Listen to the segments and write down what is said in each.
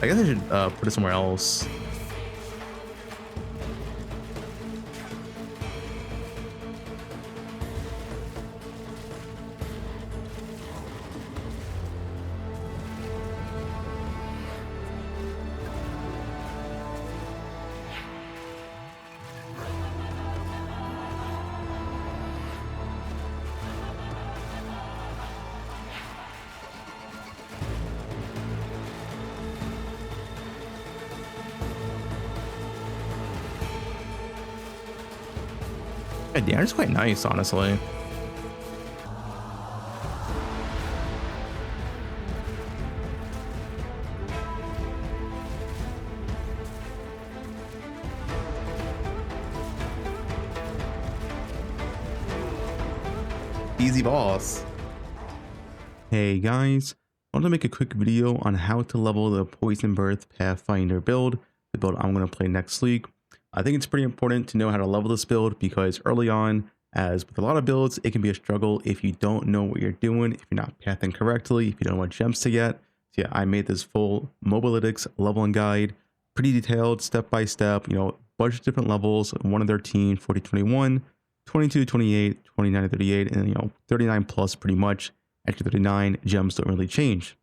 I guess I should put it somewhere else. Yeah, damage quite nice, honestly. Easy boss. Hey guys, I want to make a quick video on how to level the Poisonburst Pathfinder build, the build I'm going to play next week. I think it's pretty important to know how to level this build because early on, as with a lot of builds, it can be a struggle if you don't know what you're doing, if you're not pathing correctly, if you don't know what gems to get. So yeah, I made this full mobalytics leveling guide, pretty detailed, step by step, you know, bunch of different levels, 1 to 13, 40, 21, 22, 28, 29 to 38, and you know, 39 plus pretty much. After 39, gems don't really change.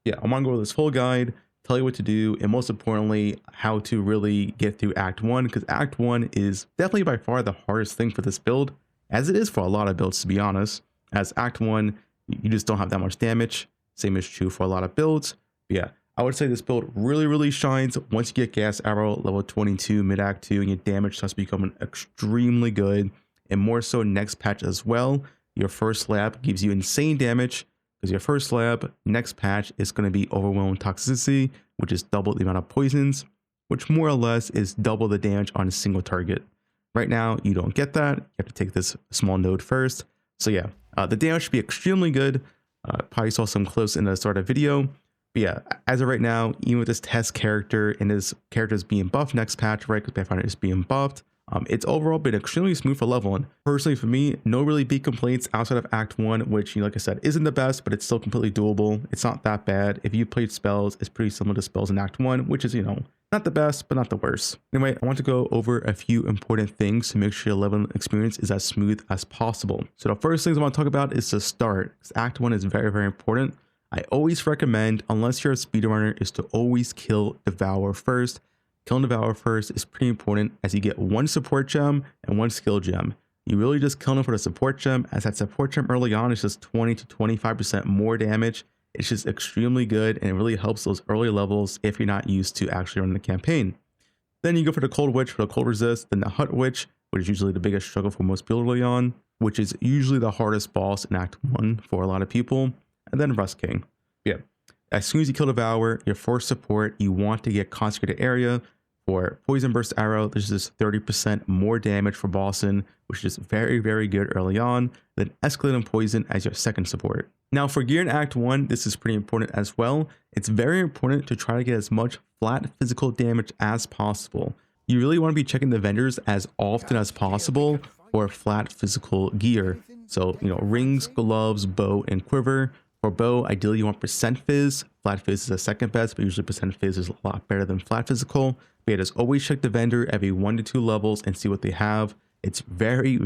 Yeah, I want to go over this full guide, tell you what to do, and most importantly, how to really get through Act 1, because Act 1 is definitely by far the hardest thing for this build, as it is for a lot of builds, to be honest. As Act 1, you just don't have that much damage. Same is true for a lot of builds. But yeah, I would say this build really shines once you get Gas Arrow level 22 mid-Act 2, and your damage starts becoming extremely good, and more so next patch as well. Your first lab gives you insane damage, because your first lab, next patch, is going to be Overwhelming Toxicity, which is double the amount of poisons, which more or less is double the damage on a single target. Right now, you don't get that. You have to take this small node first. So yeah, the damage should be extremely good. Probably saw some clips in the start of the video. But yeah, as of right now, even with this test character and his character is being buffed next patch, right, because Pathfinder is being buffed, it's overall been extremely smooth for leveling. Personally, for me, no really big complaints outside of Act 1, which, you know, like I said, isn't the best, but it's still completely doable. It's not that bad. If you played spells, it's pretty similar to spells in Act 1, which is, you know, not the best, but not the worst. Anyway, I want to go over a few important things to make sure your leveling experience is as smooth as possible. So the first things I want to talk about is to start, because Act 1 is very important. I always recommend, unless you're a speedrunner, is to always kill Devour first. Killing Devour first is pretty important, as you get 1 support gem and 1 skill gem. You really just kill him for the support gem, as that support gem early on is just 20 to 25% more damage. It's just extremely good, and it really helps those early levels if you're not used to actually running the campaign. Then you go for the Cold Witch for the cold resist, then the Hut Witch, which is usually the biggest struggle for most people early on, which is usually the hardest boss in Act 1 for a lot of people, and then Rust King. Yeah, as soon as you kill Devour, your first support, you want to get Consecrated Area. For Poisonburst Arrow, there's just 30% more damage for bossing, which is very good early on. Then Escalating Poison as your second support. Now for gear in Act 1, this is pretty important as well. It's very important to try to get as much flat physical damage as possible. You really want to be checking the vendors as often as possible for flat physical gear. So, you know, rings, gloves, bow, and quiver. For bow, ideally you want percent fizz. Flat fizz is the second best, but usually percent fizz is a lot better than flat physical. But yeah, just always check the vendor every 1 to 2 levels and see what they have. It's very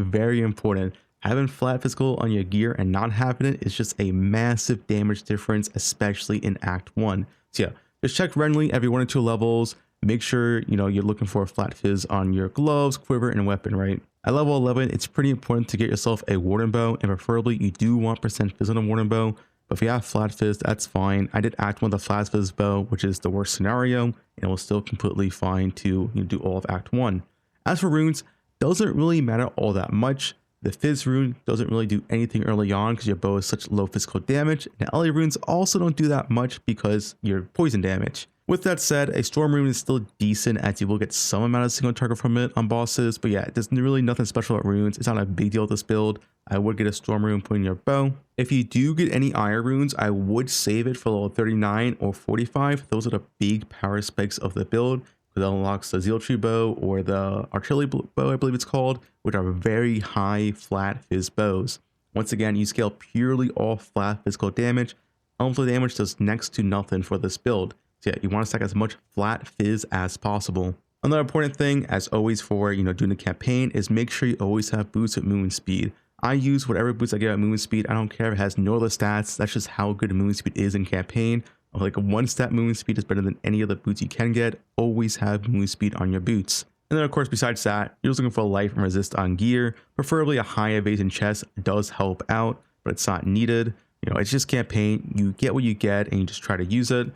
important. Having flat physical on your gear and not having it is just a massive damage difference, especially in Act 1. So yeah, just check randomly every 1 or 2 levels. Make sure, you know, you're looking for a flat fizz on your gloves, quiver, and weapon, right? At level 11, it's pretty important to get yourself a Warden Bow, and preferably you do want percent fizz on a Warden Bow. But if you have flat fizz, that's fine. I did Act 1 with a flat fizz bow, which is the worst scenario, and it was still completely fine to, you know, do all of Act 1. As for runes, doesn't really matter all that much. The fizz rune doesn't really do anything early on because your bow is such low physical damage. And LA runes also don't do that much because you're poison damage. With that said, a storm rune is still decent, as you will get some amount of single target from it on bosses, but yeah, there's really nothing special about runes. It's not a big deal with this build. I would get a storm rune put in your bow. If you do get any iron runes, I would save it for level 39 or 45. Those are the big power spikes of the build, because it unlocks the Zeal Tree bow or the artillery bow, I believe it's called, which are very high flat fizz bows. Once again, you scale purely off flat physical damage. Elemental damage does next to nothing for this build. So yeah, you want to stack as much flat fizz as possible. Another important thing, as always, for doing the campaign is make sure you always have boots at movement speed. I use whatever boots I get at movement speed. I don't care if it has no other stats. That's just how good movement speed is in campaign. Like a 1-stat movement speed is better than any other boots you can get. Always have movement speed on your boots. And then of course, besides that, you're just looking for life and resist on gear. Preferably a high evasion chest does help out, but it's not needed. It's just campaign. You get what you get and you just try to use it.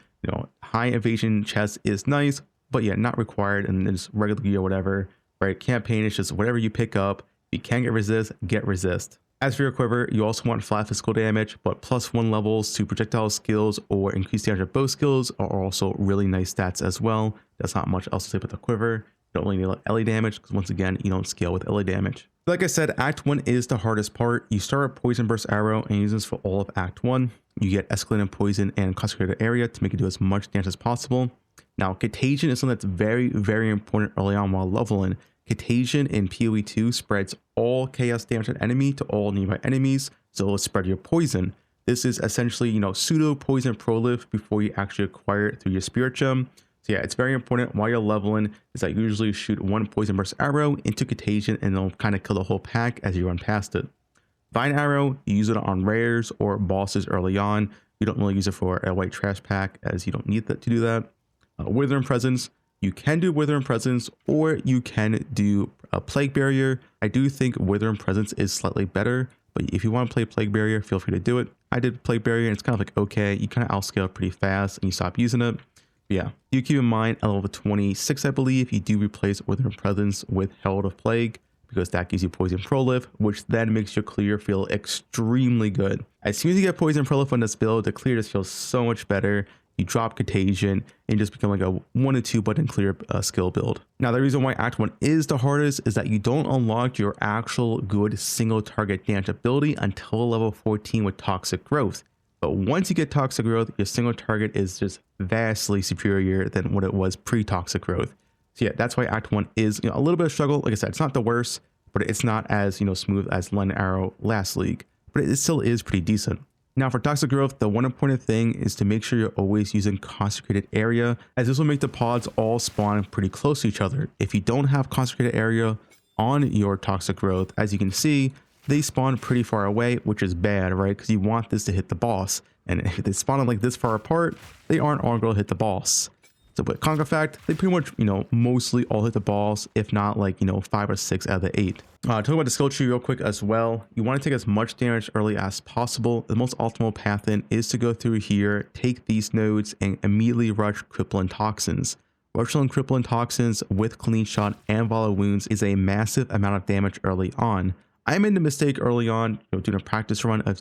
High evasion chest is nice, but yeah, not required. And then just regular gear, whatever, right? Campaign is just whatever you pick up. If you can get resist. As for your quiver, you also want flat physical damage, but +1 levels to projectile skills or increased damage of bow skills are also really nice stats as well. That's not much else to say about the quiver. You don't really need LA damage because once again, you don't scale with LA damage. Like I said, Act 1 is the hardest part. You start with Poisonburst Arrow and use this for all of Act 1. You get Escalating Poison and Concentrated Area to make it do as much damage as possible. Now, Contagion is something that's very, very important early on while leveling. Contagion in PoE 2 spreads all chaos damage to an enemy to all nearby enemies, so it'll spread your poison. This is essentially, pseudo poison prolife before you actually acquire it through your spirit gem. So yeah, it's very important while you're leveling is that you usually shoot one poison burst arrow into Contagion and it'll kind of kill the whole pack as you run past it. Vine Arrow, you use it on rares or bosses early on. You don't really use it for a white trash pack as you don't need that to do that. Withering Presence, you can do Withering Presence or you can do a Plague Barrier. I do think Withering Presence is slightly better, but if you want to play Plague Barrier, feel free to do it. I did Plague Barrier and it's kind of like, okay, you kind of outscale pretty fast and you stop using it. But yeah, you keep in mind at level 26, I believe, you do replace Withering Presence with Herald of Plague because that gives you Poison Prolife, which then makes your clear feel extremely good. As soon as you get Poison Prolife on this build, the clear just feels so much better. You drop Contagion and just become like a 1 to 2 button clear skill build. Now, the reason why Act 1 is the hardest is that you don't unlock your actual good single target damage ability until level 14 with Toxic Growth. But once you get Toxic Growth, your single target is just vastly superior than what it was pre-Toxic Growth. So yeah, that's why Act 1 is a little bit of struggle. Like I said, it's not the worst, but it's not as smooth as Len Arrow last league, but it still is pretty decent. Now for Toxic Growth, the one important thing is to make sure you're always using Consecrated Area, as this will make the pods all spawn pretty close to each other. If you don't have Consecrated Area on your Toxic Growth, as you can see, they spawn pretty far away, which is bad, right? Because you want this to hit the boss. And if they spawn like this far apart, they aren't all going to hit the boss. So with Conquefact, they pretty much, mostly all hit the boss, if not like, 5 or 6 out of the 8. Talking about the skill tree real quick as well. You want to take as much damage early as possible. The most optimal path in is to go through here, take these nodes, and immediately rush Crippling Toxins. Rushing Crippling Toxins with Clean Shot and Volley Wounds is a massive amount of damage early on. I made the mistake early on, doing a practice run of,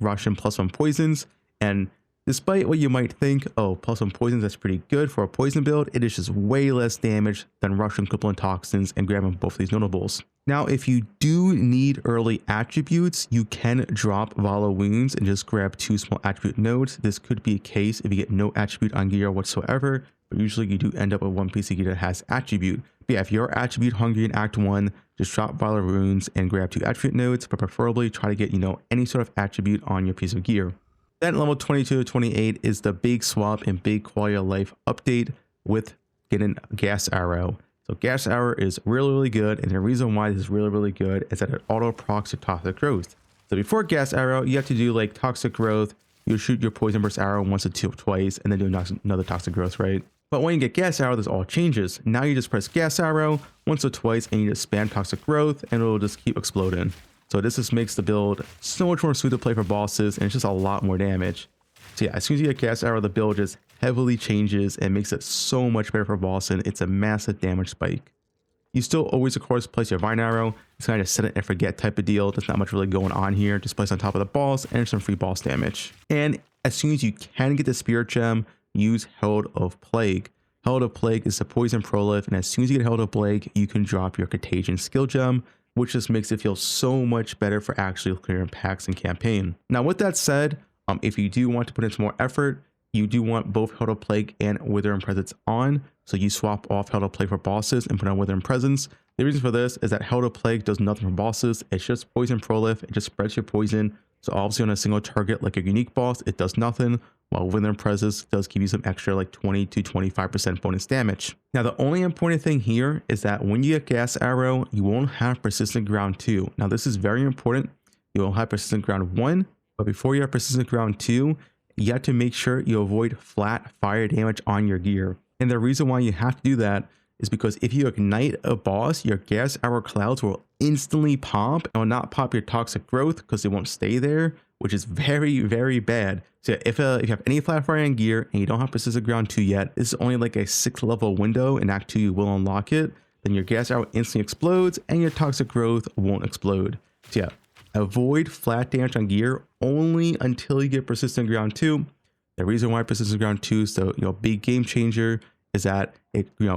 rushing +1 poisons, and despite what you might think, oh, +1 poisons, that's pretty good for a poison build, it is just way less damage than rushing Crippling Toxins and grabbing both these notables. Now, if you do need early attributes, you can drop Volley Wounds and just grab 2 small attribute nodes. This could be a case if you get no attribute on gear whatsoever, but usually you do end up with one piece of gear that has attribute. But yeah, if you're attribute hungry in Act 1, just drop Volley Wounds and grab 2 attribute nodes, but preferably try to get, any sort of attribute on your piece of gear. Then level 22 to 28 is the big swap and big quality of life update with getting Gas Arrow. So Gas Arrow is really, really good. And the reason why this is really, really good is that it auto procs to Toxic Growth. So before Gas Arrow, you have to do like Toxic Growth. You shoot your Poison Burst Arrow once or twice and then do another Toxic Growth, right? But when you get Gas Arrow, this all changes. Now you just press Gas Arrow once or twice and you just spam Toxic Growth and it'll just keep exploding. So this just makes the build so much more smooth to play for bosses and it's just a lot more damage. So yeah, as soon as you get Gas Arrow, the build just heavily changes and makes it so much better for boss, and it's a massive damage spike. You still always, of course, place your Vine Arrow. It's kind of set it and forget type of deal. There's not much really going on here. Just place on top of the boss and some free boss damage. And as soon as you can get the Spirit Gem, use Herald of Plague. Herald of Plague is the poison prolife, and as soon as you get Herald of Plague, you can drop your Contagion skill gem, which just makes it feel so much better for actually clearing packs in campaign. Now, with that said, if you do want to put in some more effort, you do want both Herald of Plague and Withering Presence on. So you swap off Herald of Plague for bosses and put on Withering Presence. The reason for this is that Herald of Plague does nothing for bosses. It's just poison prolife. It just spreads your poison. So obviously on a single target like a unique boss, it does nothing. while Wither Presence does give you some extra like 20 to 25% bonus damage. Now, the only important thing here is that when you get Gas Arrow, you won't have Persistent Ground 2. Now, this is very important. You won't have Persistent Ground 1, but before you have Persistent Ground 2, you have to make sure you avoid flat fire damage on your gear. And the reason why you have to do that is because if you ignite a boss, your Gas Arrow clouds will instantly pop and will not pop your Toxic Growth because they won't stay there, which is very, very bad. So if you have any flat fire on gear and you don't have Persistent Ground 2 yet, this is only like a 6th level window. In Act 2, you will unlock it. Then your Gas Arrow instantly explodes and your Toxic Growth won't explode. So yeah, avoid flat damage on gear only until you get Persistent Ground 2. The reason why Persistent Ground 2 is the big game changer is that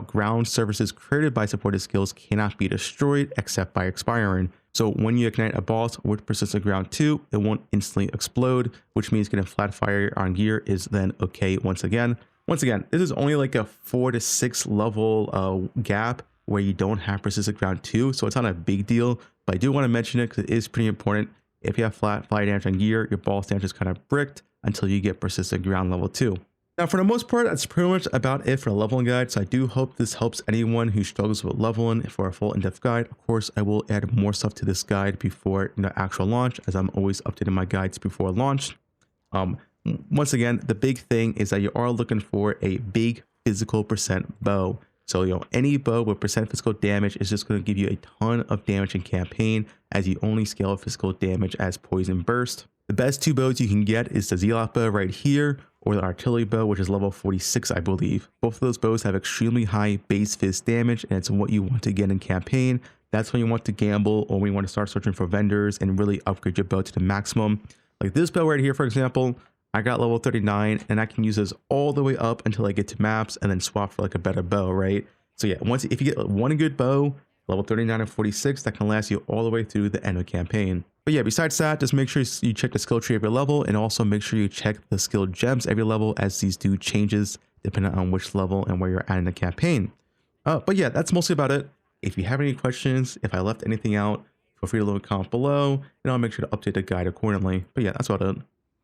ground surfaces created by supported skills cannot be destroyed except by expiring. So when you ignite a boss with Persistent Ground 2, it won't instantly explode, which means getting flat fire on gear is then okay once again. Once again, this is only like a 4 to 6 level gap where you don't have Persistent Ground 2, so it's not a big deal, but I do want to mention it because it is pretty important. If you have flat fire damage on gear, your boss damage is kind of bricked until you get Persistent Ground level 2. Now, for the most part, that's pretty much about it for the leveling guide. So I do hope this helps anyone who struggles with leveling for a full in-depth guide. Of course, I will add more stuff to this guide before actual launch, as I'm always updating my guides before launch. Once again, the big thing is that you are looking for a big physical percent bow. So, any bow with percent physical damage is just going to give you a ton of damage in campaign, as you only scale physical damage as Poisonburst. The best 2 bows you can get is the Zealot bow right here, or the Artillery bow, which is level 46, I believe. Both of those bows have extremely high base fizz damage, and it's what you want to get in campaign. That's when you want to gamble, or when you want to start searching for vendors and really upgrade your bow to the maximum. Like this bow right here, for example, I got level 39, and I can use this all the way up until I get to maps and then swap for like a better bow, right? So yeah, if you get one good bow, level 39 and 46, that can last you all the way through the end of campaign. But yeah, besides that, just make sure you check the skill tree every level, and also make sure you check the skill gems every level, as these do changes depending on which level and where you're at in the campaign. But yeah, that's mostly about it. If you have any questions, if I left anything out, feel free to leave a comment below, and I'll make sure to update the guide accordingly. But yeah, that's about it.